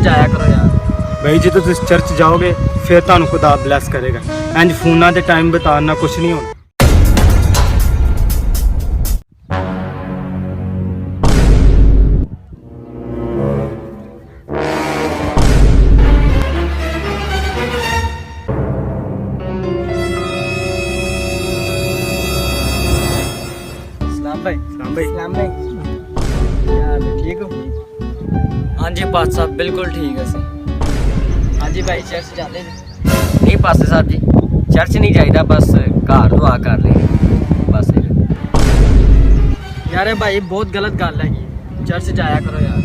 ਜਾਇਆ ਕਰੋ ਯਾਰ। ਬਈ ਜਦੋਂ ਤੁਸੀਂ ਚਰਚ ਜਾਓਗੇ ਫਿਰ ਤੁਹਾਨੂੰ ਖੁਦਾ ਬਲੈਸ ਕਰੇਗਾ। ਇੰਜ ਫੋਨਾਂ ਤੇ ਟਾਈਮ ਬਿਤਾਉਣ ਨਾਲ ਕੁਝ ਨਹੀਂ ਹੋਣਾ। सलाम भाई यार ठीक हो? हाँ जी पास साहब बिल्कुल ठीक है सर। हाँ जी भाई चर्च जाते हैं? नहीं पास साहब जी चर्च नहीं जाइदा, बस घर दुआ कर ली बस। यार भाई बहुत गलत गल है, चर्च जाया करो यार।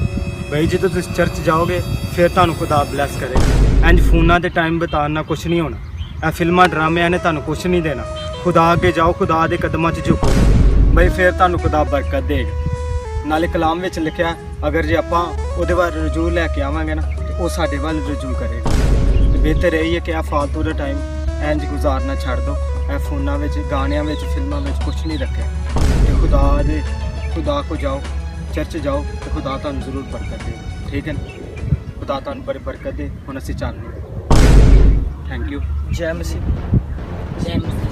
ਬਈ ਜਦੋਂ ਤੁਸੀਂ ਚਰਚ ਜਾਓਗੇ ਫਿਰ ਤੁਹਾਨੂੰ ਖੁਦਾ ਬਲੈਸ ਕਰੇਗਾ। ਇੰਜ ਫੋਨਾਂ ਤੇ ਟਾਈਮ ਬਿਤਾਉਣ ਨਾਲ ਕੁਝ ਨਹੀਂ ਹੋਣਾ। ਇਹ ਫਿਲਮਾਂ ਡਰਾਮਿਆਂ ਨੇ ਤੁਹਾਨੂੰ ਕੁਝ ਨਹੀਂ ਦੇਣਾ। ਖੁਦਾ ਅੱਗੇ ਜਾਓ, ਖੁਦਾ ਦੇ ਕਦਮਾਂ 'ਚ ਝੁਕੋ ਬਈ, ਫਿਰ ਤੁਹਾਨੂੰ ਖੁਦਾ ਬਰਕਤ ਦੇਗਾ। ਨਾਲੇ ਕਲਾਮ ਵਿੱਚ ਲਿਖਿਆ ਅਗਰ ਜੇ ਆਪਾਂ ਉਹਦੇ ਵੱਲ ਰਜੂਅ ਲੈ ਕੇ ਆਵਾਂਗੇ ਨਾ ਤੇ ਉਹ ਸਾਡੇ ਵੱਲ ਰਜੂਅ ਕਰੇਗਾ। ਤੇ ਬਿਹਤਰ ਇਹ ਹੈ ਕਿ ਆ ਫਾਲਤੂ ਦਾ ਟਾਈਮ ਇੰਜ ਗੁਜ਼ਾਰਨਾ ਛੱਡ ਦਿਓ। ਇਹ ਫੋਨਾਂ ਵਿੱਚ, ਗਾਣਿਆਂ ਵਿੱਚ, ਫਿਲਮਾਂ ਵਿੱਚ ਕੁਝ ਨਹੀਂ ਰੱਖਿਆ। ਤੇ ਖੁਦਾ ਕੋ ਜਾਓ, ਚਰਚ ਜਾਓ ਤੇ ਖੁਦਾ ਤੁਹਾਨੂੰ ਜ਼ਰੂਰ ਬਰਕਤ ਦੇ। ਠੀਕ ਹੈ ਨਾ? ਖੁਦਾ ਤੁਹਾਨੂੰ ਬੜੀ ਬਰਕਤ ਦੇ। ਹੁਣ ਅਸੀਂ ਚੱਲਦੇ। Thank you. जय मसीह। जय मसीह।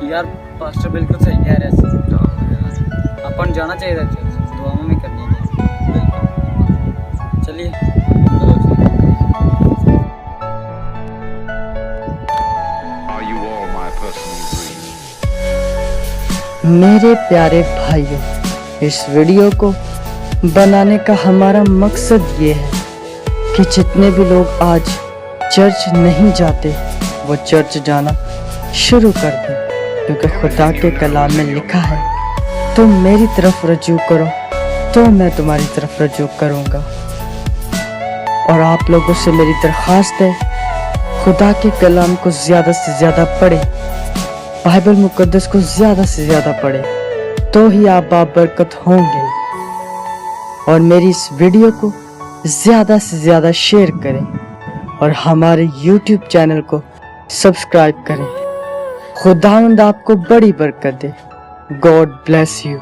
यार पास्टर बिल्कुल सही कह रहे हैं, अपन जाना चाहिए चर्च, दुआओं में करनी है। चलिए Are you all my personal dreams? मेरे प्यारे भाइयों, इस वीडियो को बनाने का हमारा मकसद ये है कि जितने भी लोग आज चर्च नहीं जाते वो चर्च जाना शुरू कर दें, क्योंकि खुदा के कलाम में लिखा है तुम मेरी तरफ रजू करो तो मैं तुम्हारी तरफ रजू करूँगा। और आप लोगों से मेरी दरख्वास्त है, खुदा के कलाम को ज़्यादा से ज़्यादा पढ़े, बाइबल मुकद्दस को ज़्यादा से ज़्यादा पढ़े, तो ही आप बाबरकत होंगे। और मेरी इस वीडियो को ज़्यादा से ज़्यादा शेयर करें और हमारे YouTube चैनल को सब्सक्राइब करें। खुदावंद आपको बड़ी बरकत दे। God bless you.